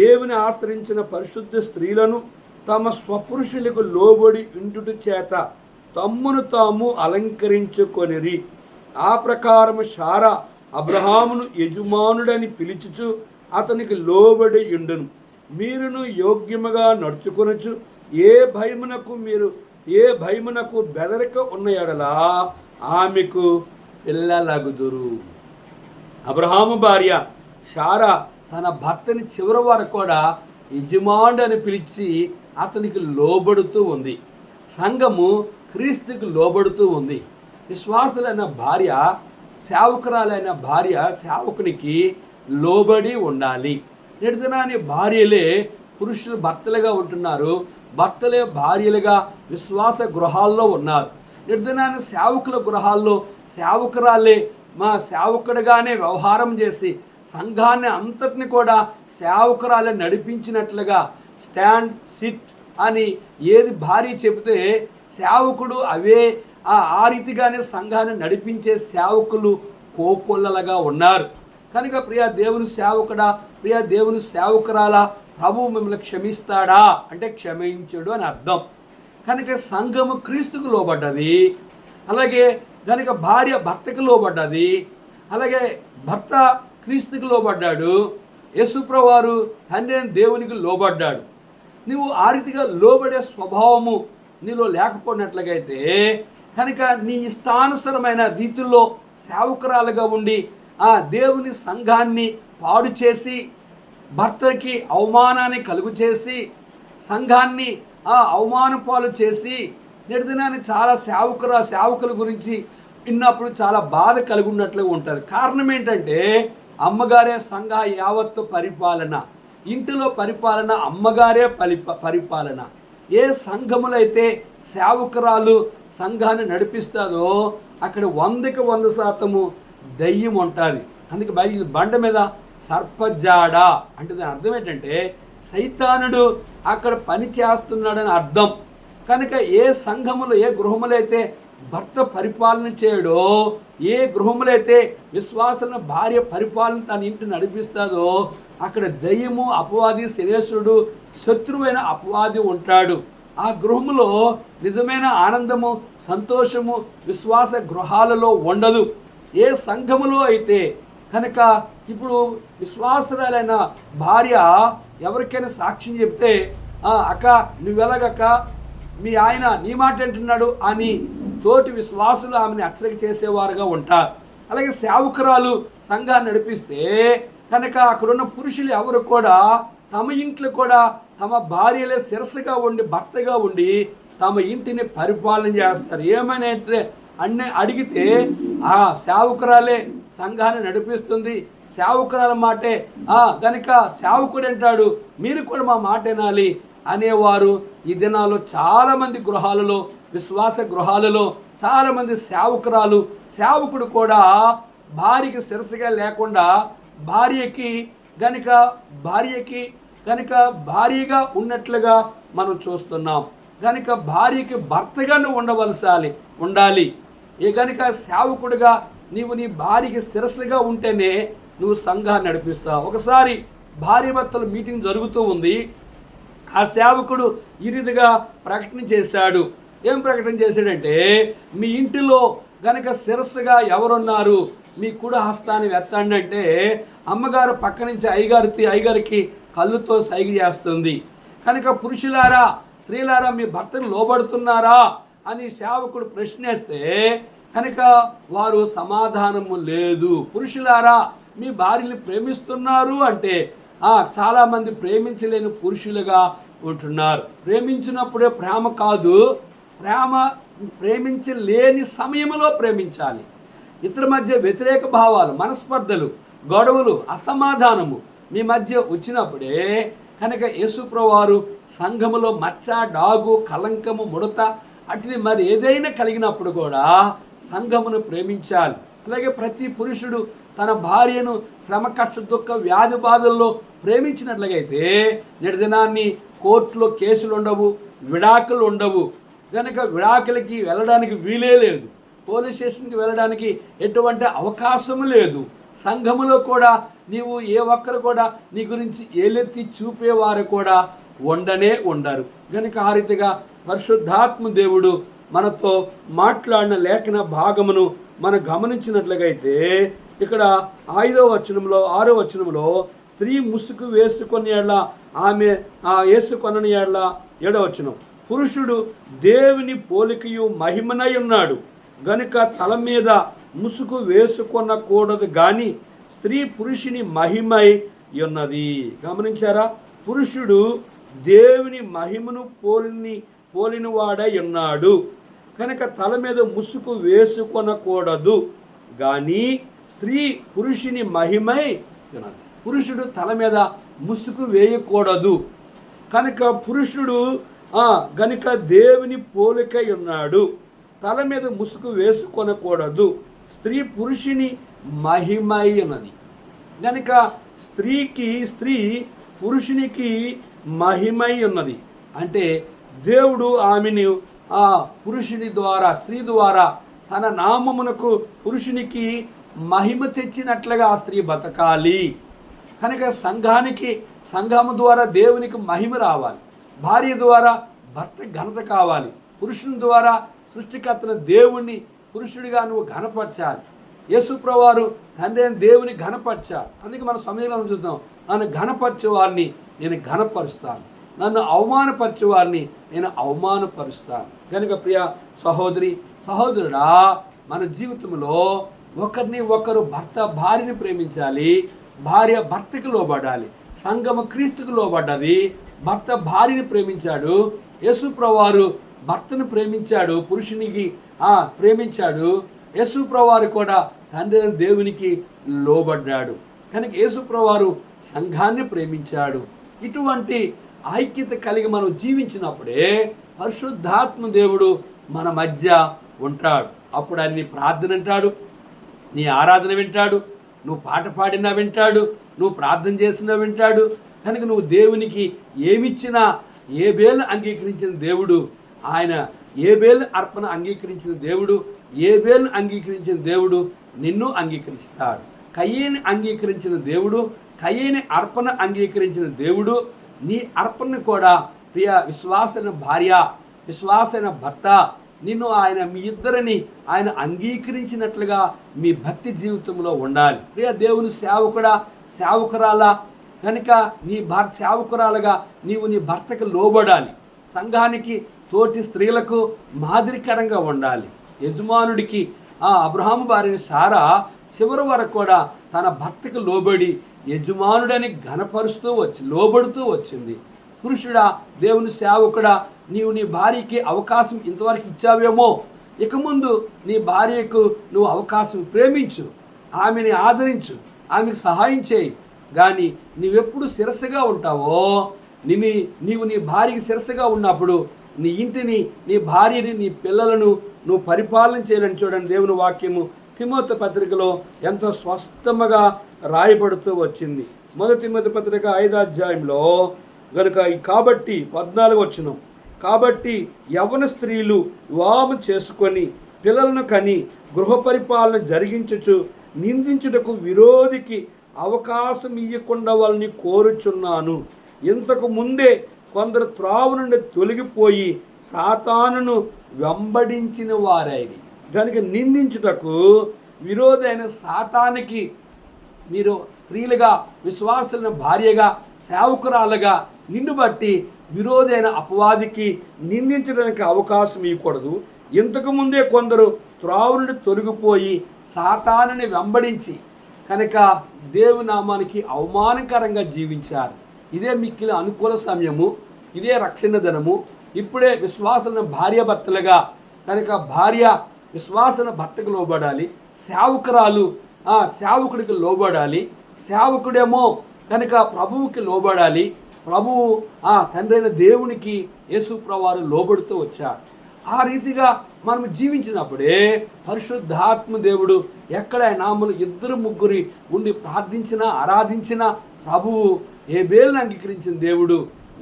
దేవుని ఆశ్రయించిన పరిశుద్ధ స్త్రీలను తమ స్వపురుషులకు లోబడి ఇంటుట చేత తమ్మును తాము అలంకరించుకొనిరి. ఆ ప్రకారము శారా అబ్రహామును యజమానుడని పిలుచుచు అతనికి లోబడి ఉండును. మీరును యోగ్యముగా నడుచుకొనొచ్చు. ఏ భయమునకు బెదరిక ఉన్న ఎడలా ఆమెకు పిల్లలగుదురు. అబ్రహాము భార్య శారా తన భర్తని చివరి వరకు కూడా యజమానుడు అని పిలిచి అతనికి లోబడుతూ ఉంది. సంఘము క్రీస్తుకు లోబడుతూ ఉంది. విశ్వాసులైన భార్య, సేవకురాలైన భార్య సేవకునికి లోబడి ఉండాలి. నేటిదినాని భార్యలే పురుషులు భర్తలుగా ఉంటున్నారు, భర్తలే భార్యలుగా విశ్వాస గృహాల్లో ఉన్నారు. నేటిదినాని సేవకుల గృహాల్లో సేవకురాలే మా సేవకుడిగానే వ్యవహారం చేసి సంఘాన్ని అంతటిని కూడా సేవకురాలే నడిపించినట్లుగా స్టాండ్ సిట్ అని ఏది భార్య చెబితే సేవకుడు అవే ఆ రీతిగానే సంఘాన్ని నడిపించే సేవకులు కోకొల్లలుగా ఉన్నారు. కనుక ప్రియా దేవుని సేవకుడా, ప్రియా దేవుని సేవకురాలా, ప్రభువు మిమ్మల్ని క్షమిస్తాడా అంటే క్షమించడు అని అర్థం. కనుక సంఘము క్రీస్తుకు లోబడ్డది, అలాగే కనుక భార్య భర్తకు లోబడ్డది, అలాగే భర్త క్రీస్తుకు లోబడ్డాడు, యేసుప్రభువారు తండ్రి అయిన దేవునికి లోబడ్డాడు. నువ్వు ఆ రీతిగా లోబడే స్వభావము నీలో లేకపోయినట్లయితే కనుక నీ ఇష్టానుసరమైన రీతిలో సేవకురాలుగా ఉండి ఆ దేవుని సంఘాన్ని పాడు చేసి, భర్తకి అవమానాన్ని కలుగు చేసి, సంఘాన్ని అవమాన పాలు చేసి, నేటి దినాన్ని చాలా సేవకుల గురించి విన్నప్పుడు చాలా బాధ కలిగి ఉన్నట్లుగా ఉంటారు. కారణం ఏంటంటే అమ్మగారే సంఘ యావత్తు పరిపాలన, ఇంటిలో పరిపాలన అమ్మగారే పరిపాలన. ఏ సంఘములో అయితే సేవకురాలు సంఘాన్ని నడిపిస్తుందో అక్కడ 100కి 100% దయ్యం ఉంటుంది. అందుకే బైబిల్ బండ మీద సర్పజాడ అంటే దాని అర్థం ఏంటంటే సైతానుడు అక్కడ పని చేస్తున్నాడని అర్థం. కనుక ఏ సంఘములో ఏ గృహములో అయితే భర్త పరిపాలన చేయడో, ఏ గృహములో అయితే విశ్వాసులను భార్య పరిపాలన తన ఇంటిని నడిపిస్తుందో అక్కడ దయ్యము, అపవాది, శనేశ్వరుడు, శత్రువైన అపవాది ఉంటాడు. ఆ గృహములో నిజమైన ఆనందము, సంతోషము విశ్వాస గృహాలలో ఉండదు. ఏ సంఘములో అయితే కనుక ఇప్పుడు విశ్వాసురాలైన భార్య ఎవరికైనా సాక్ష్యం చెప్తే, అక్క నువ్వెలాగక్క మీ ఆయన నీ మాట అంటున్నాడు అని తోటి విశ్వాసులు ఆమెను హెచ్చరిక చేసేవారుగా ఉంటారు. అలాగే సేవకురాలు సంఘాన్ని నడిపిస్తే కనుక అక్కడున్న పురుషులు ఎవరు కూడా తమ ఇంట్లో కూడా తమ భార్యలే శిరస్సుగా ఉండి, భర్తగా ఉండి తమ ఇంటిని పరిపాలన చేస్తారు. ఏమైనా అన్నీ అడిగితే ఆ సేవకురాలే సంఘాన్ని నడిపిస్తుంది, సేవకురాల మాటే కనుక సేవకుడు అంటాడు మీరు కూడా మా మాట వినాలి అనేవారు ఈ దినాల్లో చాలామంది గృహాలలో, విశ్వాస గృహాలలో చాలామంది సేవకుడు కూడా భార్యకి శిరస్సుగా లేకుండా భార్యకి కనుక భార్యగా ఉన్నట్లుగా మనం చూస్తున్నాం. కనుక భార్యకి భర్తగానే ఉండాలి. కనుక సేవకుడిగా నీవు నీ భార్యకి శిరస్సుగా ఉంటేనే నువ్వు సంఘాన్ని నడిపిస్తావు. ఒకసారి భార్య భర్తల మీటింగ్ జరుగుతూ ఉంది. ఆ సేవకుడు ఈ రీతిగా ప్రకటన చేశాడు. ఏం ప్రకటన చేశాడంటే, మీ ఇంటిలో గనక శిరస్సుగా ఎవరున్నారు మీ కుడి హస్తాన్ని ఎత్తండి అంటే అమ్మగారు పక్క నుంచి అయ్యగారికి కళ్ళుతో సైగ చేస్తుంది. కనుక పురుషులారా, స్త్రీలారా మీ భర్తను లోబడుతున్నారా అని సేవకుడు ప్రశ్నిస్తే కనుక వారు సమాధానము లేదు. పురుషులారా మీ భార్యని ప్రేమిస్తున్నారు అంటే చాలామంది ప్రేమించలేని పురుషులుగా ఉంటున్నారు. ప్రేమించినప్పుడే ప్రేమ కాదు, ప్రేమించలేని సమయంలో ప్రేమించాలి. ఇతర మధ్య వ్యతిరేక భావాలు, మనస్పర్ధలు, గొడవలు, అసమాధానము మీ మధ్య వచ్చినప్పుడే కనుక యేసుప్రభువారు సంఘములో మచ్చ, డాగు, కలంకము, ముడత అట్లా మరి ఏదైనా కలిగినప్పుడు కూడా సంఘమును ప్రేమించాలి. అలాగే ప్రతి పురుషుడు తన భార్యను శ్రమ, కష్ట, దుఃఖ, వ్యాధి బాధల్లో ప్రేమించినట్లయితే నేటి దినాన్ని కోర్టులో కేసులు ఉండవు, విడాకులు ఉండవు. కనుక విడాకులకి వెళ్ళడానికి వీలే లేదు, పోలీస్ స్టేషన్కి వెళ్ళడానికి ఎటువంటి అవకాశము లేదు. సంఘములో కూడా నీవు ఏ ఒక్కరు కూడా నీ గురించి ఏలెత్తి చూపేవారు కూడా ఉండరు. కనుక ఆ రీతిగా పరిశుద్ధాత్మ దేవుడు మనతో మాట్లాడిన లేఖన భాగమును మనం గమనించినట్లయితే ఇక్కడ 5వ వచనంలో 6వ వచనంలో స్త్రీ ముసుగు వేసుకొని ఎడల ఆమె వేసుకొనని ఎడల 7వ వచనం పురుషుడు దేవుని పోలికయు మహిమనై ఉన్నాడు గనుక తల మీద ముసుగు వేసుకొనకూడదు గాని స్త్రీ పురుషుని మహిమై ఉన్నది. గమనించారా? పురుషుడు దేవుని మహిమను పోలినవాడై ఉన్నాడు కనుక తల మీద ముసుగు వేసుకొనకూడదు గాని స్త్రీ పురుషుని మహిమై ఉన్నది. పురుషుడు తల మీద ముసుగు వేయకూడదు కనుక పురుషుడు గనుక దేవుని పోలికై ఉన్నాడు, తల మీద ముసుగు వేసుకొనకూడదు. స్త్రీ పురుషుని మహిమై ఉన్నది కనుక స్త్రీ పురుషునికి మహిమై ఉన్నది. అంటే దేవుడు ఆమెను పురుషుని ద్వారా, స్త్రీ ద్వారా తన నామమునకు పురుషునికి మహిమ తెచ్చినట్లుగా ఆ స్త్రీ బతకాలి. కనుక సంఘము ద్వారా దేవునికి మహిమ రావాలి, భార్య ద్వారా భర్త ఘనత కావాలి, పురుషుని ద్వారా సృష్టికర్తన దేవుణ్ణి పురుషుడిగా నువ్వు ఘనపరచాలి. యేసుప్రభువారు తండ్రి అయిన దేవుని ఘనపరచాలి. అందుకే మన సమయంలో చూద్దాం, నన్ను ఘనపరచే వారిని నేను ఘనపరుస్తాను, నన్ను అవమానపరిచే వారిని నేను అవమానపరుస్తాను. కనుక ప్రియ సహోదరి సహోదరుడా, మన జీవితంలో ఒకరిని ఒకరు భర్త భార్యని ప్రేమించాలి, భార్య భర్తకు లోబడాలి. సంఘము క్రీస్తుకు లోబడ్డది. భర్త భార్యని ప్రేమించాడు. యేసు ప్రభువారు భర్తను ప్రేమించాడు, పురుషునికి ప్రేమించాడు. యేసు ప్రభువారు కూడా తండ్రి దేవునికి లోబడ్డాడు. కనుక యేసు ప్రభువారు సంఘాన్ని ప్రేమించాడు. ఇటువంటి ఐక్యత కలిగి మనం జీవించినప్పుడే పరిశుద్ధాత్మ దేవుడు మన మధ్య ఉంటాడు. అప్పుడు ఆయన నీ ప్రార్థన వింటాడు, నీ ఆరాధన వింటాడు, నువ్వు పాట పాడినా వింటాడు, నువ్వు ప్రార్థన చేసినా వింటాడు. కనుక నువ్వు దేవునికి ఏమిచ్చినా ఏబేలు అంగీకరించిన దేవుడు ఆయన, ఏబేలు అర్పణ అంగీకరించిన దేవుడు, ఏబేలు అంగీకరించిన దేవుడు నిన్ను అంగీకరిస్తాడు. కయ్యేని అంగీకరించిన దేవుడు, కయ్యేని అర్పణ అంగీకరించిన దేవుడు నీ అర్పణను కూడా ప్రియ విశ్వాసైన భార్య, విశ్వాసైన భర్త నిన్ను ఆయన మీ ఇద్దరిని ఆయన అంగీకరించినట్లుగా మీ భక్తి జీవితంలో ఉండాలి. ప్రియ దేవుని సేవకుడా, సేవకురాలా, కనుక నీ భర్త సేవకురాలుగా నీవు నీ భర్తకు లోబడాలి. సంఘానికి తోటి స్త్రీలకు మాదిరికరంగా ఉండాలి. యజమానుడికి అబ్రహాము భార్య సారా చివరి వరకు కూడా తన భర్తకు లోబడి యజమానుడని ఘనపరుస్తూ లోబడుతూ వచ్చింది. పురుషుడా, దేవుని సేవకుడా, నీవు నీ భార్యకి అవకాశం ఇంతవరకు ఇచ్చావేమో, ఇక ముందు నీ భార్యకు నువ్వు అవకాశం ప్రేమించు, ఆమెని ఆదరించు, ఆమెకు సహాయం చేయి. కానీ నీవెప్పుడు శిరస్సుగా ఉంటావో, నీవు నీ భార్యకి శిరస్సుగా ఉన్నప్పుడు నీ ఇంటిని, నీ భార్యని, నీ పిల్లలను నువ్వు పరిపాలన చేయాలని చూడండి. దేవుని వాక్యము తిమోతి పత్రికలో ఎంతో స్పష్టంగా రాయబడుతూ వచ్చింది. మొదటి తిమోతి పత్రిక 5వ అధ్యాయంలో గనుక కాబట్టి 14వ వచనం, కాబట్టి యవ్వన స్త్రీలు వివాహం చేసుకొని పిల్లలను కని గృహ పరిపాలన జరిగించుచు నిందించుటకు విరోధికి అవకాశం ఇవ్వకుండా వాళ్ళని కోరుచున్నాను. ఇంతకు ముందే కొందరు త్రావు నుండి తొలగిపోయి సాతానును వెంబడించిన వారైరి. కనుక నిందించుటకు విరోధైన సాతానికి మీరు స్త్రీలుగా, విశ్వాసులను భార్యగా, సేవకురాలుగా నిన్ను బట్టి విరోధైన అపవాదికి నిందించడానికి అవకాశం ఇవ్వకూడదు. ఇంతకుముందే కొందరు త్రావు నుండి తొలగిపోయి సాతానుని వెంబడించి కనుక దేవునామానికి అవమానకరంగా జీవించారు. ఇదే మిక్కిలి అనుకూల సమయము, ఇదే రక్షణ దినము. ఇప్పుడే విశ్వాసులను భార్యాభర్తలుగా కనుక భార్య విశ్వాసన భర్తకు లోబడాలి, సేవకురాలు సేవకుడికి లోబడాలి, సేవకుడేమో కనుక ప్రభువుకి లోబడాలి. ప్రభువు తండ్రి అయిన దేవునికి యేసు ప్రభువారు లోబడుతూ వచ్చారు. ఆ రీతిగా మనం జీవించినప్పుడే పరిశుద్ధాత్మ దేవుడు ఎక్కడ నామలు ఇద్దరు ముగ్గురి ఉండి ప్రార్థించినా ఆరాధించినా ప్రభువు ఏబేలును అంగీకరించిన దేవుడు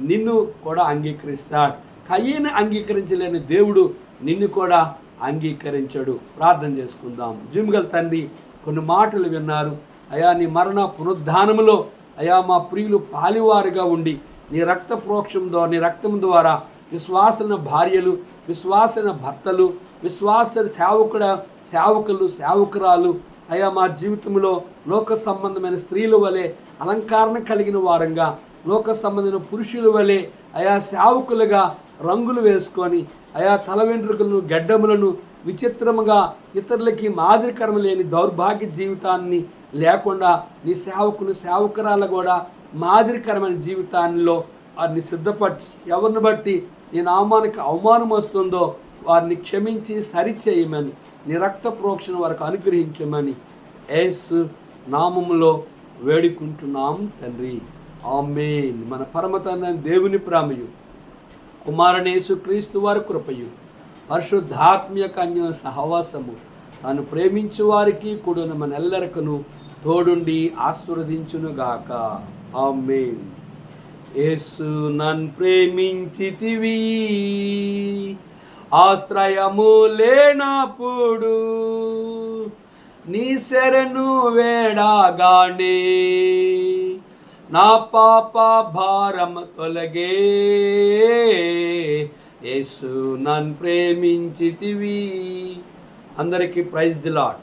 నిన్ను కూడా అంగీకరిస్తాడు. కయ్యేను అంగీకరించలేని దేవుడు నిన్ను కూడా అంగీకరించడు. ప్రార్థన చేసుకుందాం. జీవగల తండ్రి, కొన్ని మాటలు విన్నారు అయా. నీ మరణ పునరుద్ధానములో అయా మా ప్రియులు పాలివారుగా ఉండి నీ రక్త ప్రోక్షం ద్వారా, నీ రక్తం ద్వారా విశ్వాసన భార్యలు, విశ్వాసన భర్తలు, విశ్వాస సేవకులు, సేవకురాలు అయా మా జీవితంలో లోక సంబంధమైన స్త్రీల వలె అలంకరణ కలిగిన వారంగా, లోక సంబంధమైన పురుషుల వలె అయా సేవకులుగా రంగులు వేసుకొని అయా తల వెంట్రుకలను, గడ్డములను విచిత్రముగా ఇతరులకి మాదిరికరం లేని దౌర్భాగ్య జీవితాన్ని లేకుండా నీ సేవకురాలు కూడా మాదిరికరమైన జీవితాల్లో వారిని సిద్ధపరిచి ఎవరిని బట్టి నీ నామానికి అవమానం వస్తుందో వారిని క్షమించి సరిచేయమని, నీ రక్త ప్రోక్షణ వారికి అనుగ్రహించమని యేసు నామములో వేడుకుంటున్నాం తండ్రి. ఆమేన్. మన పరమతండ్రి దేవుని ప్రేమయు, కుమారుని యేసుక్రీస్తు వారి కృపయు, పరిశుద్ధాత్మీయ కన్య సహవాసము తాను ప్రేమించు వారికి కూడిన మనెల్లరికను తోడుండి ఆశీర్వదించునుగాక. ఆమేన్. యేసు నన్ను ప్రేమించితివి, ఆశ్రయము లేనప్పుడు నీ శరణు వేడగానే నా పాప భారం తొలగే. యేసు నన్ను ప్రేమించితివి. అందరికీ ప్రైజ్ ది లార్డ్.